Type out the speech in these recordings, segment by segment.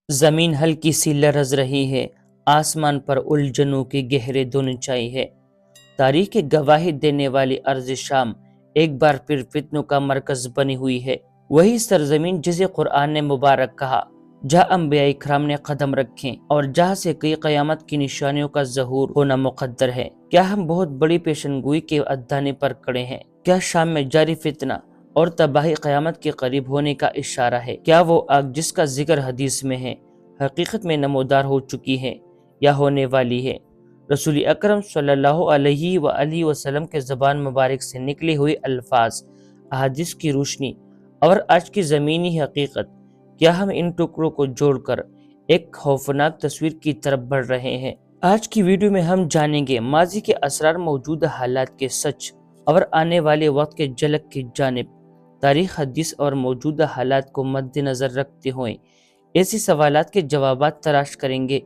زمین ہلکی سی لرز رہی ہے، آسمان پر الجھنوں کے گہرے دھن چھائی ہے۔ تاریخ کی گواہی دینے والی ارض شام ایک بار پھر فتنوں کا مرکز بنی ہوئی ہے۔ وہی سرزمین جسے قرآن نے مبارک کہا، جہاں انبیاء کرام نے قدم رکھے اور جہاں سے کئی قیامت کی نشانیوں کا ظہور ہونا مقدر ہے۔ کیا ہم بہت بڑی پیشن گوئی کے ادھانے پر کھڑے ہیں؟ کیا شام میں جاری فتنہ اور تباہی قیامت کے قریب ہونے کا اشارہ ہے؟ کیا وہ آگ جس کا ذکر حدیث میں ہے حقیقت میں نمودار ہو چکی ہے یا ہونے والی ہے؟ رسول اکرم صلی اللہ علیہ وآلہ وسلم کے زبان مبارک سے نکلے ہوئے الفاظ، احادیث کی روشنی اور آج کی زمینی حقیقت، کیا ہم ان ٹکڑوں کو جوڑ کر ایک خوفناک تصویر کی طرف بڑھ رہے ہیں؟ آج کی ویڈیو میں ہم جانیں گے ماضی کے اسرار، موجودہ حالات کے سچ اور آنے والے وقت کے جھلک کی جانب۔ تاریخ، حدیث اور موجودہ حالات کو مد نظر رکھتے ہوئے ایسی سوالات کے جوابات تلاش کریں گے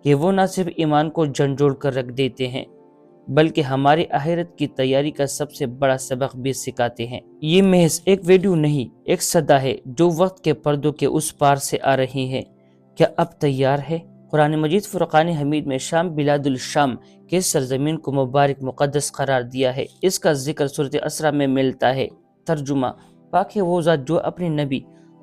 کہ وہ نہ صرف ایمان کو جھنجھوڑ کر رکھ دیتے ہیں بلکہ ہماری آخرت کی تیاری کا سب سے بڑا سبق بھی سکھاتے ہیں۔ یہ محض ایک ویڈیو نہیں، ایک صدا ہے جو وقت کے پردوں کے اس پار سے آ رہی ہے۔ کیا اب تیار ہے؟ قرآن مجید فرقان حمید میں شام، بلاد الشام کے سرزمین کو مبارک مقدس قرار دیا ہے۔ اس کا ذکر سورۃ اسراء میں ملتا ہے۔ ترجمہ: پاک ہے وہ ذات جو اپنے نبی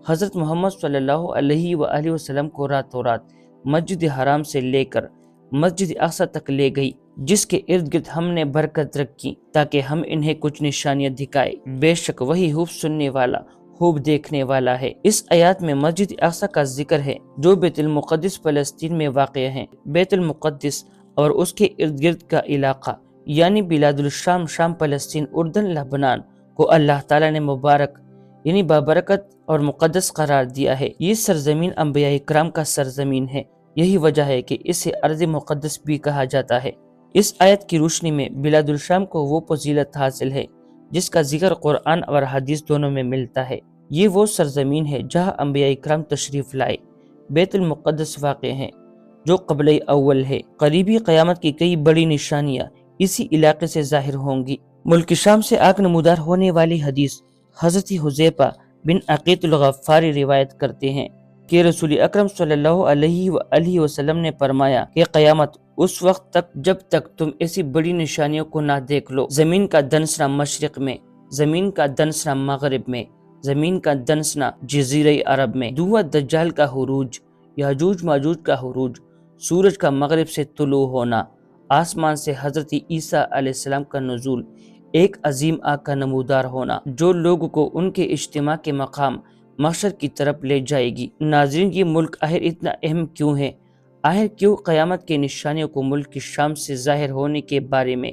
حضرت محمد صلی اللہ علیہ وآلہ وسلم کو راتوں رات مسجد حرام سے لے کر مسجد اقصی تک لے گئی، جس کے ارد گرد ہم نے برکت رکھی تاکہ ہم انہیں کچھ نشانیاں دکھائے۔ بے شک وہی خوب سننے والا، خوب دیکھنے والا ہے۔ اس آیات میں مسجد اقصی کا ذکر ہے جو بیت المقدس فلسطین میں واقع ہے۔ بیت المقدس اور اس کے ارد گرد کا علاقہ یعنی بلاد الشام، شام، فلسطین، اردن، لبنان کو اللہ تعالیٰ نے مبارک یعنی بابرکت اور مقدس قرار دیا ہے۔ یہ سرزمین انبیاء کرام کا سرزمین ہے، یہی وجہ ہے کہ اسے ارض مقدس بھی کہا جاتا ہے۔ اس آیت کی روشنی میں بلاد الشام کو وہ فضیلت حاصل ہے جس کا ذکر قرآن اور حدیث دونوں میں ملتا ہے۔ یہ وہ سرزمین ہے جہاں انبیاء کرام تشریف لائے۔ بیت المقدس واقع ہے جو قبلہ اول ہے۔ قریبی قیامت کی کئی بڑی نشانیاں اسی علاقے سے ظاہر ہوں گی۔ ملک شام سے آگ نمودار ہونے والی حدیث حضرت حذیفہ بن عقیل الغفاری روایت کرتے ہیں کہ رسول اکرم صلی اللہ علیہ وآلہ وسلم نے فرمایا کہ قیامت اس وقت تک جب تک تم ایسی بڑی نشانیوں کو نہ دیکھ لو، زمین کا دنسنا مشرق میں، زمین کا دنسنا مغرب میں، زمین کا دنسنا جزیرہ عرب میں، دھواں دجال کا خروج، یاجوج ماجوج کا خروج، سورج کا مغرب سے طلوع ہونا، آسمان سے حضرت عیسیٰ علیہ السلام کا نزول، ایک عظیم آگ کا نمودار ہونا جو لوگوں کو ان کے اجتماع کے مقام محشر کی طرف لے جائے گی۔ ناظرین، یہ ملک آخر اتنا اہم کیوں ہے؟ آخر کیوں قیامت کے نشانیوں کو ملک شام سے ظاہر ہونے کے بارے میں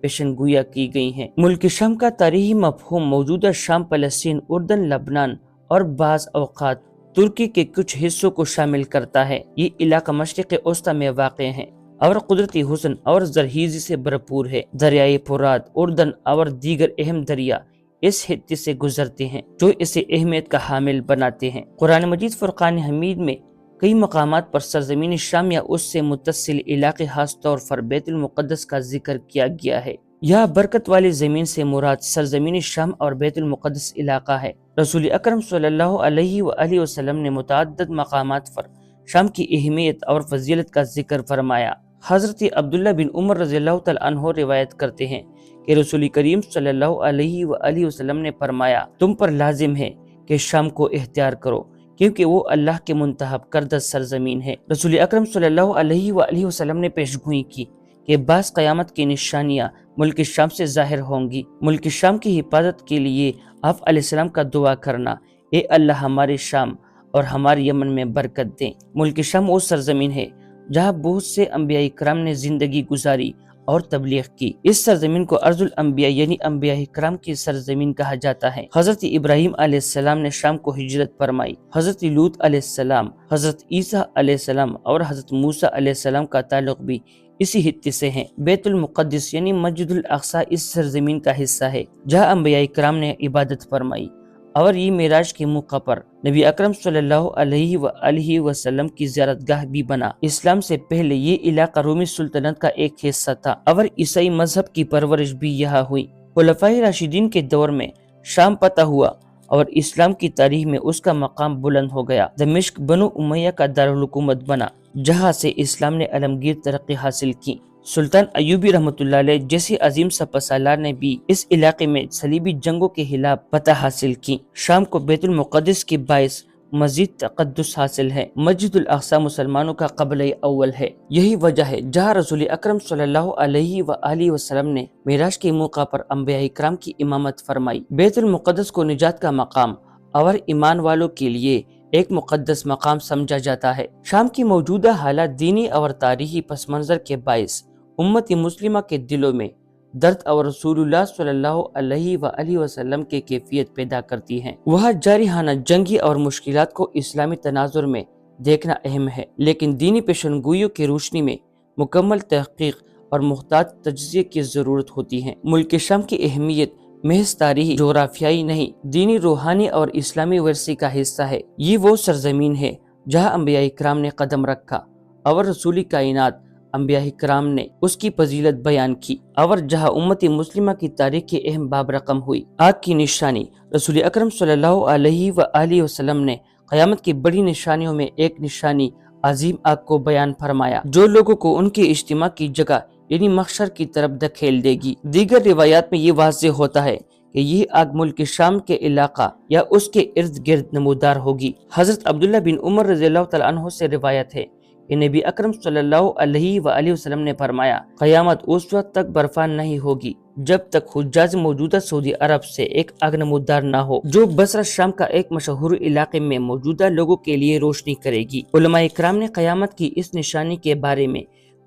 پیشن گوئیاں کی گئی ہیں؟ ملک شام کا تاریخی مفہوم موجودہ شام، فلسطین، اردن، لبنان اور بعض اوقات ترکی کے کچھ حصوں کو شامل کرتا ہے۔ یہ علاقہ مشرق وسطی میں واقع ہے اور قدرتی حسن اور زرخیزی سے بھرپور ہے۔ دریائے فرات، اردن اور دیگر اہم دریا اس خطے سے گزرتے ہیں جو اسے اہمیت کا حامل بناتے ہیں۔ قرآن مجید فرقان حمید میں کئی مقامات پر سرزمین شام یا اس سے متصل علاقے، خاص طور پر بیت المقدس کا ذکر کیا گیا ہے۔ یہاں برکت والی زمین سے مراد سرزمین شام اور بیت المقدس علاقہ ہے۔ رسول اکرم صلی اللہ علیہ وآلہ وسلم نے متعدد مقامات پر شام کی اہمیت اور فضیلت کا ذکر فرمایا۔ حضرت عبداللہ بن عمر رضی اللہ تعالیٰ عنہ روایت کرتے ہیں کہ رسول کریم صلی اللہ علیہ وآلہ وسلم نے فرمایا، تم پر لازم ہے کہ شام کو اختیار کرو کیونکہ وہ اللہ کے منتخب کردہ سرزمین ہے۔ رسول اکرم صلی اللہ علیہ وآلہ وسلم نے پیشگوئی کی کہ بعض قیامت کی نشانیاں ملک شام سے ظاہر ہوں گی۔ ملک شام کی حفاظت کے لیے آپ علیہ السلام کا دعا کرنا، اے اللہ ہمارے شام اور ہمارے یمن میں برکت دیں۔ ملک شام وہ سرزمین ہے جہاں بہت سے انبیاء کرام نے زندگی گزاری اور تبلیغ کی۔ اس سرزمین کو ارض الانبیاء یعنی انبیاء کرام کی سرزمین کہا جاتا ہے۔ حضرت ابراہیم علیہ السلام نے شام کو ہجرت فرمائی۔ حضرت لوط علیہ السلام، حضرت عیسیٰ علیہ السلام اور حضرت موسیٰ علیہ السلام کا تعلق بھی اسی خطے سے ہے۔ بیت المقدس یعنی مسجد الاقصی اس سرزمین کا حصہ ہے جہاں انبیاء کرام نے عبادت فرمائی، اور یہ معراج کے موقع پر نبی اکرم صلی اللہ علیہ وآلہ وسلم کی زیارت گاہ بھی بنا۔ اسلام سے پہلے یہ علاقہ رومی سلطنت کا ایک حصہ تھا اور عیسائی مذہب کی پرورش بھی یہاں ہوئی۔ خلفائے راشدین کے دور میں شام فتح ہوا اور اسلام کی تاریخ میں اس کا مقام بلند ہو گیا۔ دمشق بنو امیہ کا دارالحکومت بنا، جہاں سے اسلام نے عالمگیر ترقی حاصل کی۔ سلطان ایوبی رحمۃ اللہ علیہ جیسے عظیم سپہ سالار نے بھی اس علاقے میں صلیبی جنگوں کے خلاف فتح حاصل کی۔ شام کو بیت المقدس کے باعث مزید تقدس حاصل ہے۔ مسجد الاقصی مسلمانوں کا قبلہ اول ہے۔ یہی وجہ ہے جہاں رسول اکرم صلی اللہ علیہ وآلہ وسلم نے معراج کے موقع پر انبیاء کرام کی امامت فرمائی۔ بیت المقدس کو نجات کا مقام اور ایمان والوں کے لیے ایک مقدس مقام سمجھا جاتا ہے۔ شام کی موجودہ حالات دینی اور تاریخی پس منظر کے باعث امت مسلمہ کے دلوں میں درد اور رسول اللہ صلی اللہ علیہ وآلہ وسلم کے کیفیت پیدا کرتی ہیں۔ وہاں جارحانہ جنگی اور مشکلات کو اسلامی تناظر میں دیکھنا اہم ہے، لیکن دینی پیشن گوئیوں کی روشنی میں مکمل تحقیق اور محتاط تجزیے کی ضرورت ہوتی ہے۔ ملک شام کی اہمیت محض تاریخی جغرافیائی نہیں، دینی، روحانی اور اسلامی ورثے کا حصہ ہے۔ یہ وہ سرزمین ہے جہاں انبیاء کرام نے قدم رکھا اور رسول کائنات انبیاء کرام نے اس کی فضیلت بیان کی، اور جہاں امت مسلمہ کی تاریخ کے اہم باب رقم ہوئی۔ آگ کی نشانی، رسول اکرم صلی اللہ علیہ وآلہ وسلم نے قیامت کی بڑی نشانیوں میں ایک نشانی عظیم آگ کو بیان فرمایا، جو لوگوں کو ان کے اجتماع کی جگہ یعنی محشر کی طرف دھکیل دے گی۔ دیگر روایات میں یہ واضح ہوتا ہے کہ یہ آگ ملک شام کے علاقہ یا اس کے ارد گرد نمودار ہوگی۔ حضرت عبداللہ بن عمر رضی اللہ تعالیٰ عنہ سے روایت ہے کہ نبی اکرم صلی اللہ علیہ وآلہ وسلم نے فرمایا، قیامت اس وقت تک برپا نہیں ہوگی جب تک حجاز موجودہ سعودی عرب سے ایک آگ نمودار نہ ہو، جو بصرہ شام کا ایک مشہور علاقے میں موجودہ لوگوں کے لیے روشنی کرے گی۔ علماء کرام نے قیامت کی اس نشانی کے بارے میں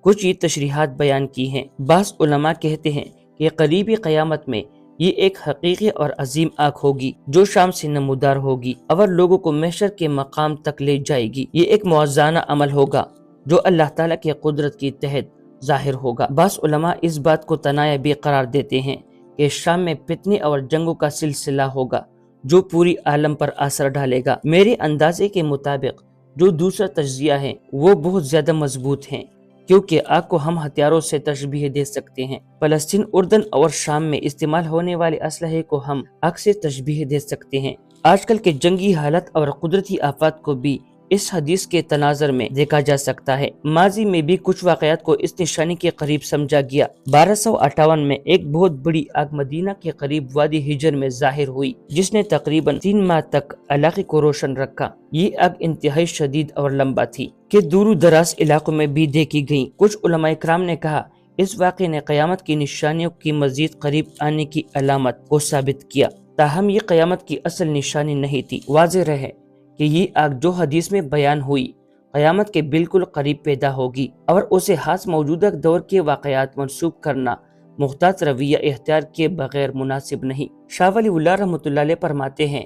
کچھ یہ تشریحات بیان کی ہیں۔ بعض علماء کہتے ہیں کہ قریبی قیامت میں یہ ایک حقیقی اور عظیم آگ ہوگی جو شام سے نمودار ہوگی اور لوگوں کو محشر کے مقام تک لے جائے گی۔ یہ ایک موازنہ عمل ہوگا جو اللہ تعالیٰ کی قدرت کے تحت ظاہر ہوگا۔ بعض علماء اس بات کو تنایبی قرار دیتے ہیں کہ شام میں فتنے اور جنگوں کا سلسلہ ہوگا جو پوری عالم پر اثر ڈالے گا۔ میرے اندازے کے مطابق جو دوسرا تجزیہ ہے وہ بہت زیادہ مضبوط ہیں، کیونکہ آگ کو ہم ہتھیاروں سے تشبیہ دے سکتے ہیں۔ فلسطین، اردن اور شام میں استعمال ہونے والے اسلحے کو ہم آگ سے تشبیہ دے سکتے ہیں۔ آج کل کے جنگی حالات اور قدرتی آفات کو بھی اس حدیث کے تناظر میں دیکھا جا سکتا ہے۔ ماضی میں بھی کچھ واقعات کو اس نشانی کے قریب سمجھا گیا۔ 1258 میں ایک بہت بڑی آگ مدینہ کے قریب وادی ہجر میں ظاہر ہوئی، جس نے تقریباً 3 ماہ تک علاقے کو روشن رکھا۔ یہ آگ انتہائی شدید اور لمبا تھی کہ دور دراز علاقوں میں بھی دیکھی گئی۔ کچھ علماء کرام نے کہا اس واقعے نے قیامت کی نشانیوں کی مزید قریب آنے کی علامت کو ثابت کیا، تاہم یہ قیامت کی اصل نشانی نہیں تھی۔ واضح رہے کہ یہ آگ جو حدیث میں بیان ہوئی قیامت کے بالکل قریب پیدا ہوگی، اور اسے خاص موجودہ دور کے واقعات منسوب کرنا محتاط رویہ اختیار کے بغیر مناسب نہیں۔ شاہ ولی اللہ رحمۃ اللہ علیہ فرماتے ہیں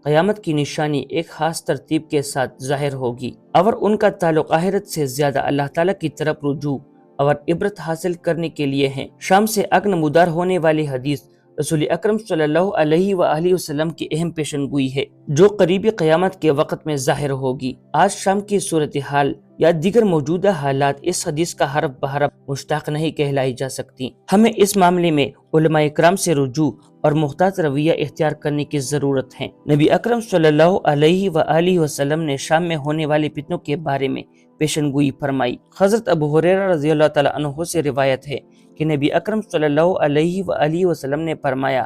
قیامت کی نشانی ایک خاص ترتیب کے ساتھ ظاہر ہوگی، اور ان کا تعلق آخرت سے زیادہ اللہ تعالیٰ کی طرف رجوع اور عبرت حاصل کرنے کے لیے ہیں۔ شام سے آگ نمودار ہونے والی حدیث رسول اکرم صلی اللہ علیہ وآلہ وسلم کی اہم پیشن گوئی ہے جو قریبی قیامت کے وقت میں ظاہر ہوگی۔ آج شام کی صورتحال یا دیگر موجودہ حالات اس حدیث کا حرف بحرف مشتاق نہیں کہلائی جا سکتی۔ ہمیں اس معاملے میں علماء کرام سے رجوع اور محتاط رویہ اختیار کرنے کی ضرورت ہے۔ نبی اکرم صلی اللہ علیہ وآلہ وسلم نے شام میں ہونے والے فتنوں کے بارے میں پیشن گوئی فرمائی۔ حضرت ابو ہریرہ رضی اللہ تعالیٰ عنہ سے روایت ہے کہ نبی اکرم صلی اللہ علیہ وآلہ وسلم نے فرمایا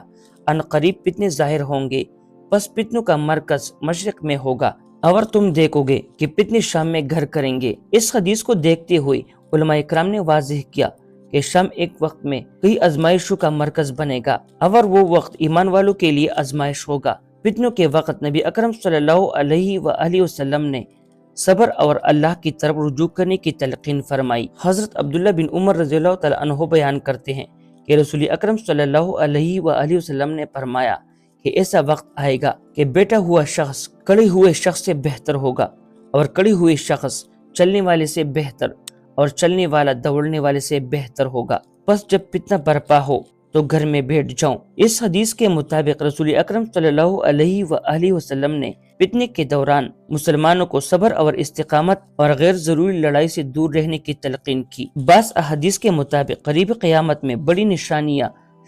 ان قریب فتنے ظاہر ہوں گے، پس فتنوں کا مرکز مشرق میں ہوگا اور تم دیکھو گے کہ فتنے شام میں گھر کریں گے۔ اس حدیث کو دیکھتے ہوئے علماء کرام نے واضح کیا کہ شام ایک وقت میں کئی آزمائشوں کا مرکز بنے گا، اور وہ وقت ایمان والوں کے لیے آزمائش ہوگا۔ فتنوں کے وقت نبی اکرم صلی اللہ علیہ وآلہ وسلم نے صبر اور اللہ کی طرف رجوع کرنے کی تلقین فرمائی۔ حضرت عبداللہ بن عمر رضی اللہ تعالیٰ عنہ بیان کرتے ہیں کہ رسول اکرم صلی اللہ علیہ وآلہ وسلم نے فرمایا کہ ایسا وقت آئے گا کہ بیٹھا ہوا شخص کھڑے ہوئے شخص سے بہتر ہوگا، اور کھڑے ہوئے شخص چلنے والے سے بہتر، اور چلنے والا دوڑنے والے سے بہتر ہوگا۔ پس جب فتنہ برپا ہو تو گھر میں بیٹھ جاؤں۔ اس حدیث کے مطابق رسول اکرم صلی اللہ علیہ وآلہ وسلم نے فتنے کے دوران مسلمانوں کو صبر اور استقامت اور غیر ضروری لڑائی سے دور رہنے کی تلقین کی۔ بعض احادیث کے مطابق قریب قیامت میں بڑی نشانیاں